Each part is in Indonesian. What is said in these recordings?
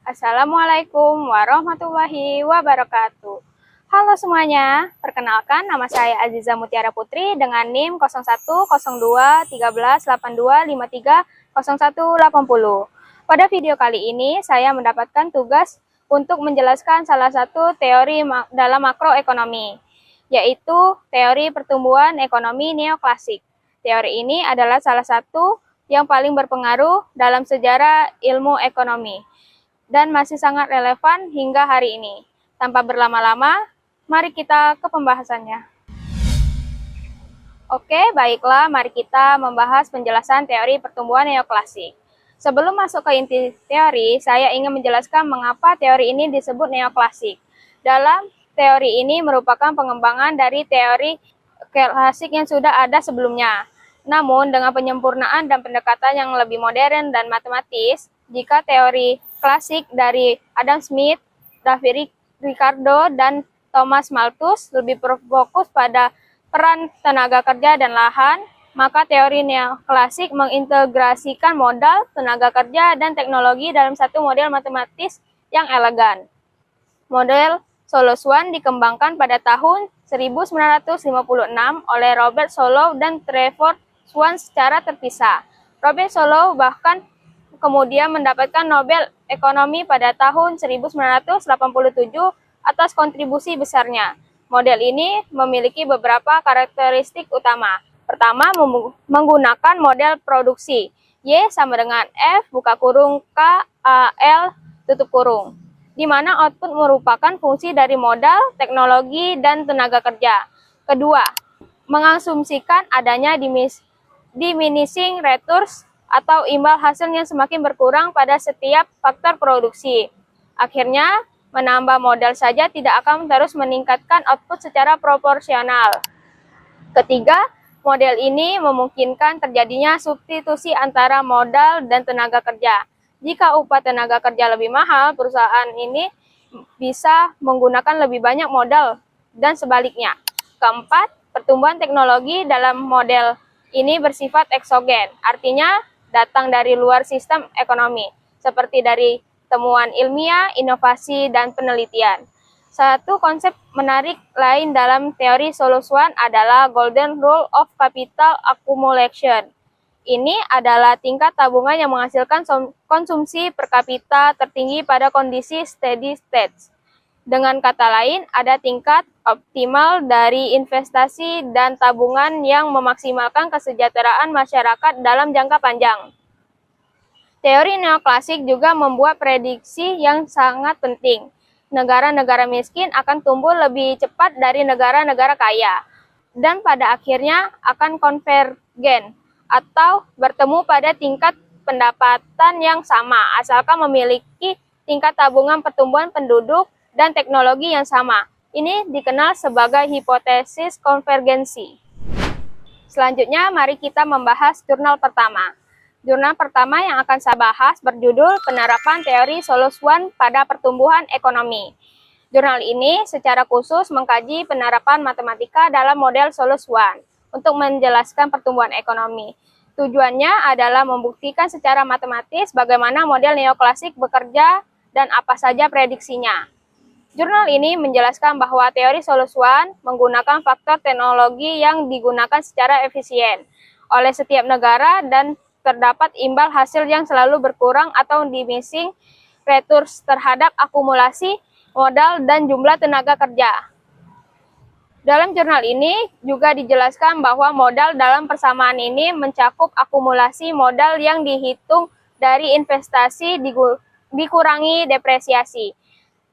Assalamualaikum warahmatullahi wabarakatuh. Halo semuanya, perkenalkan nama saya Aziza Mutiara Putri dengan NIM 01021382530180. Pada video kali ini saya mendapatkan tugas untuk menjelaskan salah satu teori dalam makroekonomi, yaitu teori pertumbuhan ekonomi neoklasik. Teori ini adalah salah satu yang paling berpengaruh dalam sejarah ilmu ekonomi dan masih sangat relevan hingga hari ini. Tanpa berlama-lama, mari kita ke pembahasannya. Oke, baiklah, mari kita membahas penjelasan teori pertumbuhan neoklasik. Sebelum masuk ke inti teori, saya ingin menjelaskan mengapa teori ini disebut neoklasik. Dalam teori ini merupakan pengembangan dari teori klasik yang sudah ada sebelumnya. Namun, dengan penyempurnaan dan pendekatan yang lebih modern dan matematis, jika teori klasik dari Adam Smith, David Ricardo, dan Thomas Malthus lebih berfokus pada peran tenaga kerja dan lahan, maka teori neoklasik mengintegrasikan modal, tenaga kerja, dan teknologi dalam satu model matematis yang elegan. Model Solow Swan dikembangkan pada tahun 1956 oleh Robert Solow dan Trevor Swan secara terpisah. Robert Solow bahkan kemudian mendapatkan Nobel Ekonomi pada tahun 1987 atas kontribusi besarnya. Model ini memiliki beberapa karakteristik utama. Pertama, menggunakan model produksi. Y sama dengan F buka kurung K A L tutup kurung, di mana output merupakan fungsi dari modal, teknologi, dan tenaga kerja. Kedua, mengasumsikan adanya diminishing returns atau imbal hasil yang semakin berkurang pada setiap faktor produksi. Akhirnya, menambah modal saja tidak akan terus meningkatkan output secara proporsional. Ketiga, model ini memungkinkan terjadinya substitusi antara modal dan tenaga kerja. Jika upah tenaga kerja lebih mahal, perusahaan ini bisa menggunakan lebih banyak modal dan sebaliknya. Keempat, pertumbuhan teknologi dalam model ini bersifat eksogen, artinya datang dari luar sistem ekonomi, seperti dari temuan ilmiah, inovasi, dan penelitian. Satu konsep menarik lain dalam teori Solow Swan adalah Golden Rule of Capital Accumulation. Ini adalah tingkat tabungan yang menghasilkan konsumsi per kapita tertinggi pada kondisi steady state. Dengan kata lain, ada tingkat optimal dari investasi dan tabungan yang memaksimalkan kesejahteraan masyarakat dalam jangka panjang. Teori neoklasik juga membuat prediksi yang sangat penting. Negara-negara miskin akan tumbuh lebih cepat dari negara-negara kaya, dan pada akhirnya akan konvergen atau bertemu pada tingkat pendapatan yang sama, asalkan memiliki tingkat tabungan pertumbuhan penduduk dan teknologi yang sama. Ini dikenal sebagai hipotesis konvergensi. Selanjutnya, mari kita membahas jurnal pertama. Jurnal pertama yang akan saya bahas berjudul Penerapan Teori Solow Swan pada Pertumbuhan Ekonomi. Jurnal ini secara khusus mengkaji penerapan matematika dalam model Solow Swan untuk menjelaskan pertumbuhan ekonomi. Tujuannya adalah membuktikan secara matematis bagaimana model neoklasik bekerja dan apa saja prediksinya. Jurnal ini menjelaskan bahwa teori Solow Swan menggunakan faktor teknologi yang digunakan secara efisien oleh setiap negara dan terdapat imbal hasil yang selalu berkurang atau diminishing returns terhadap akumulasi modal dan jumlah tenaga kerja. Dalam jurnal ini juga dijelaskan bahwa modal dalam persamaan ini mencakup akumulasi modal yang dihitung dari investasi dikurangi depresiasi.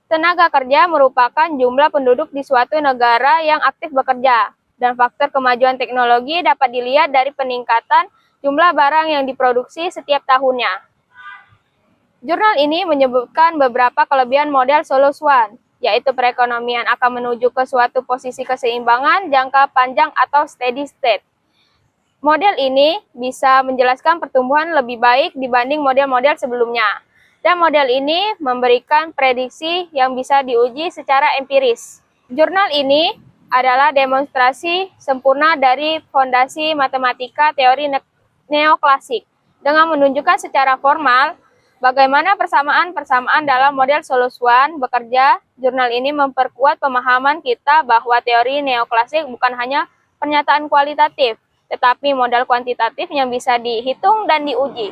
Tenaga kerja merupakan jumlah penduduk di suatu negara yang aktif bekerja, dan faktor kemajuan teknologi dapat dilihat dari peningkatan jumlah barang yang diproduksi setiap tahunnya. Jurnal ini menyebutkan beberapa kelebihan model Solow Swan, yaitu perekonomian akan menuju ke suatu posisi keseimbangan jangka panjang atau steady state. Model ini bisa menjelaskan pertumbuhan lebih baik dibanding model-model sebelumnya. Dan model ini memberikan prediksi yang bisa diuji secara empiris. Jurnal ini adalah demonstrasi sempurna dari fondasi matematika teori neoklasik dengan menunjukkan secara formal Bagaimana persamaan-persamaan dalam model Soloswan bekerja, jurnal ini memperkuat pemahaman kita bahwa teori neoklasik bukan hanya pernyataan kualitatif, tetapi modal kuantitatif yang bisa dihitung dan diuji.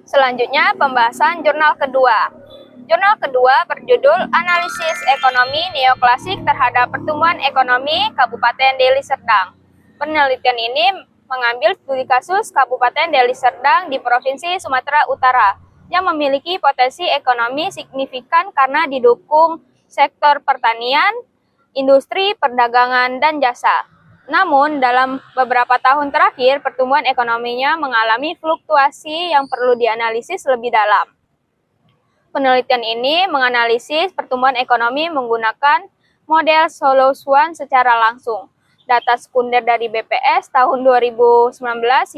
Selanjutnya, pembahasan jurnal kedua. Jurnal kedua berjudul Analisis Ekonomi Neoklasik terhadap Pertumbuhan Ekonomi Kabupaten Deli Serdang. Penelitian ini mengambil studi kasus Kabupaten Deli Serdang di Provinsi Sumatera Utara yang memiliki potensi ekonomi signifikan karena didukung sektor pertanian, industri, perdagangan, dan jasa. Namun, dalam beberapa tahun terakhir, pertumbuhan ekonominya mengalami fluktuasi yang perlu dianalisis lebih dalam. Penelitian ini menganalisis pertumbuhan ekonomi menggunakan model Soloswan secara langsung. Data sekunder dari BPS tahun 2019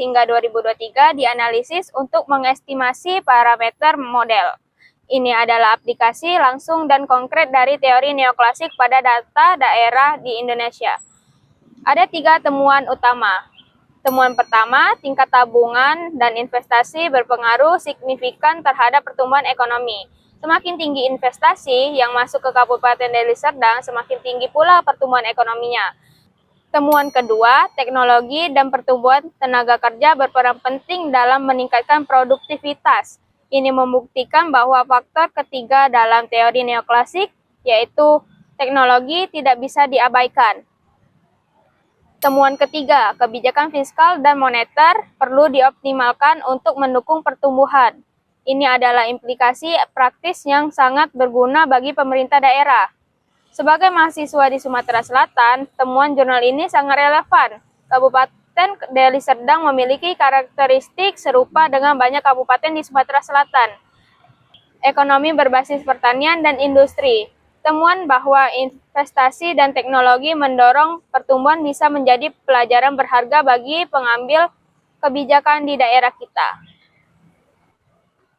hingga 2023 dianalisis untuk mengestimasi parameter model. Ini adalah aplikasi langsung dan konkret dari teori neoklasik pada data daerah di Indonesia. Ada 3 temuan utama. Temuan pertama, tingkat tabungan dan investasi berpengaruh signifikan terhadap pertumbuhan ekonomi. Semakin tinggi investasi yang masuk ke Kabupaten Deli Serdang, semakin tinggi pula pertumbuhan ekonominya. Temuan kedua, teknologi dan pertumbuhan tenaga kerja berperan penting dalam meningkatkan produktivitas. Ini membuktikan bahwa faktor ketiga dalam teori neoklasik, yaitu teknologi, tidak bisa diabaikan. Temuan ketiga, kebijakan fiskal dan moneter perlu dioptimalkan untuk mendukung pertumbuhan. Ini adalah implikasi praktis yang sangat berguna bagi pemerintah daerah. Sebagai mahasiswa di Sumatera Selatan, temuan jurnal ini sangat relevan. Kabupaten Deli Serdang memiliki karakteristik serupa dengan banyak kabupaten di Sumatera Selatan. Ekonomi berbasis pertanian dan industri. Temuan bahwa investasi dan teknologi mendorong pertumbuhan bisa menjadi pelajaran berharga bagi pengambil kebijakan di daerah kita.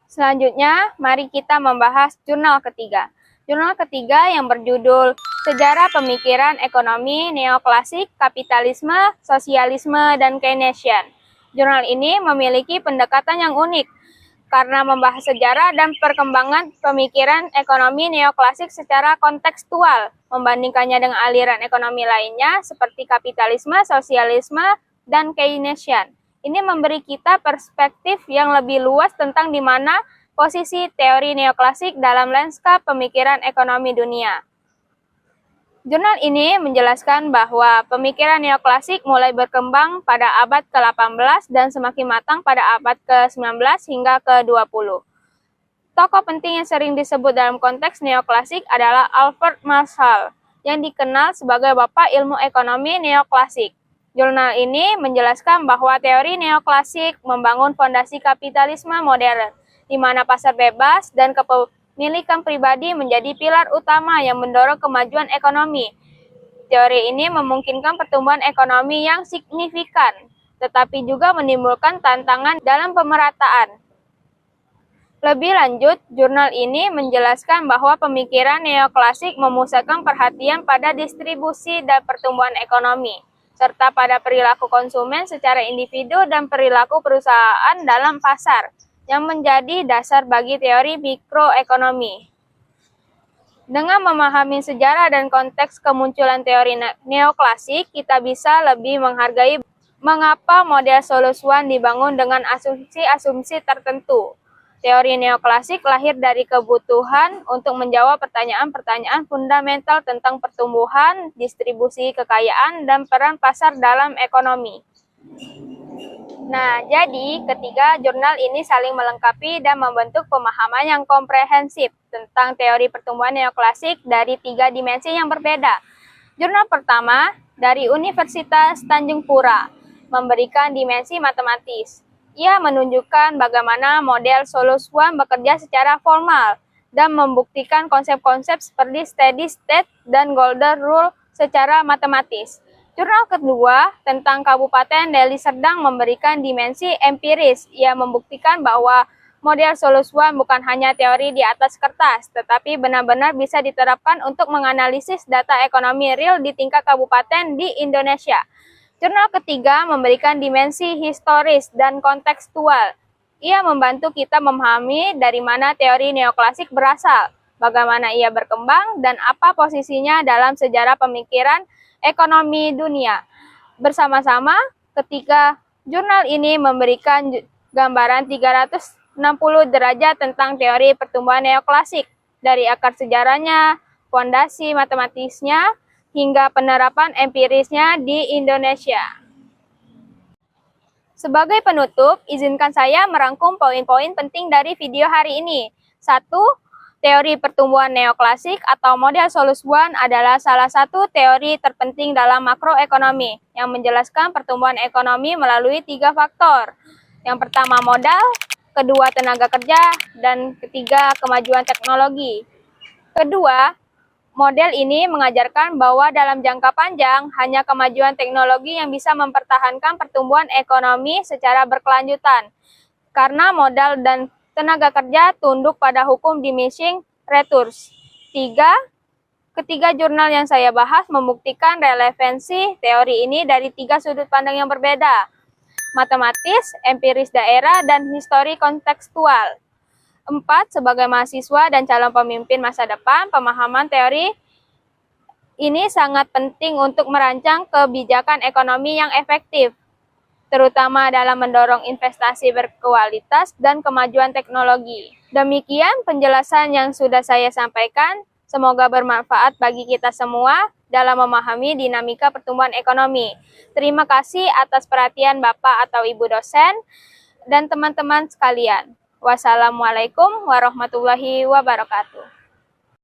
Selanjutnya, mari kita membahas jurnal ketiga. Jurnal ketiga yang berjudul Sejarah Pemikiran Ekonomi Neoklasik, Kapitalisme, Sosialisme, dan Keynesian. Jurnal ini memiliki pendekatan yang unik karena membahas sejarah dan perkembangan pemikiran ekonomi neoklasik secara kontekstual, membandingkannya dengan aliran ekonomi lainnya seperti kapitalisme, sosialisme, dan Keynesian. Ini memberi kita perspektif yang lebih luas tentang di mana posisi teori neoklasik dalam lanskap pemikiran ekonomi dunia. Jurnal ini menjelaskan bahwa pemikiran neoklasik mulai berkembang pada abad ke-18 dan semakin matang pada abad ke-19 hingga ke-20. Tokoh penting yang sering disebut dalam konteks neoklasik adalah Albert Marshall, yang dikenal sebagai Bapak Ilmu Ekonomi Neoklasik. Jurnal ini menjelaskan bahwa teori neoklasik membangun fondasi kapitalisme modern, di mana pasar bebas dan kepemilikan pribadi menjadi pilar utama yang mendorong kemajuan ekonomi. Teori ini memungkinkan pertumbuhan ekonomi yang signifikan, tetapi juga menimbulkan tantangan dalam pemerataan. Lebih lanjut, jurnal ini menjelaskan bahwa pemikiran neoklasik memusatkan perhatian pada distribusi dan pertumbuhan ekonomi, serta pada perilaku konsumen secara individu dan perilaku perusahaan dalam pasar, yang menjadi dasar bagi teori mikroekonomi. Dengan memahami sejarah dan konteks kemunculan teori neoklasik, kita bisa lebih menghargai mengapa model Soloswan dibangun dengan asumsi-asumsi tertentu. Teori neoklasik lahir dari kebutuhan untuk menjawab pertanyaan-pertanyaan fundamental tentang pertumbuhan, distribusi kekayaan, dan peran pasar dalam ekonomi. Nah, jadi ketiga jurnal ini saling melengkapi dan membentuk pemahaman yang komprehensif tentang teori pertumbuhan neoklasik dari 3 dimensi yang berbeda. Jurnal pertama dari Universitas Tanjung Pura memberikan dimensi matematis. Ia menunjukkan bagaimana model Soloswan bekerja secara formal dan membuktikan konsep-konsep seperti steady state dan golden rule secara matematis. Jurnal kedua tentang Kabupaten Deli Serdang memberikan dimensi empiris. Ia membuktikan bahwa model Soloswan bukan hanya teori di atas kertas, tetapi benar-benar bisa diterapkan untuk menganalisis data ekonomi real di tingkat kabupaten di Indonesia. Jurnal ketiga memberikan dimensi historis dan kontekstual. Ia membantu kita memahami dari mana teori neoklasik berasal, bagaimana ia berkembang, dan apa posisinya dalam sejarah pemikiran ekonomi dunia. Bersama-sama, ketiga jurnal ini memberikan gambaran 360 derajat tentang teori pertumbuhan neoklasik, dari akar sejarahnya, fondasi matematisnya, hingga penerapan empirisnya di Indonesia. Sebagai penutup, izinkan saya merangkum poin-poin penting dari video hari ini. 1. Teori pertumbuhan neoklasik atau model Solus One adalah salah satu teori terpenting dalam makroekonomi yang menjelaskan pertumbuhan ekonomi melalui 3 faktor. Yang pertama modal, kedua tenaga kerja, dan ketiga kemajuan teknologi. Kedua, model ini mengajarkan bahwa dalam jangka panjang, hanya kemajuan teknologi yang bisa mempertahankan pertumbuhan ekonomi secara berkelanjutan. Karena modal dan tenaga kerja tunduk pada hukum diminishing returns. Ketiga jurnal yang saya bahas membuktikan relevansi teori ini dari 3 sudut pandang yang berbeda: matematis, empiris daerah, dan histori kontekstual. 4. Sebagai mahasiswa dan calon pemimpin masa depan, pemahaman teori ini sangat penting untuk merancang kebijakan ekonomi yang efektif, terutama dalam mendorong investasi berkualitas dan kemajuan teknologi. Demikian penjelasan yang sudah saya sampaikan. Semoga bermanfaat bagi kita semua dalam memahami dinamika pertumbuhan ekonomi. Terima kasih atas perhatian Bapak atau Ibu dosen dan teman-teman sekalian. Wassalamualaikum warahmatullahi wabarakatuh.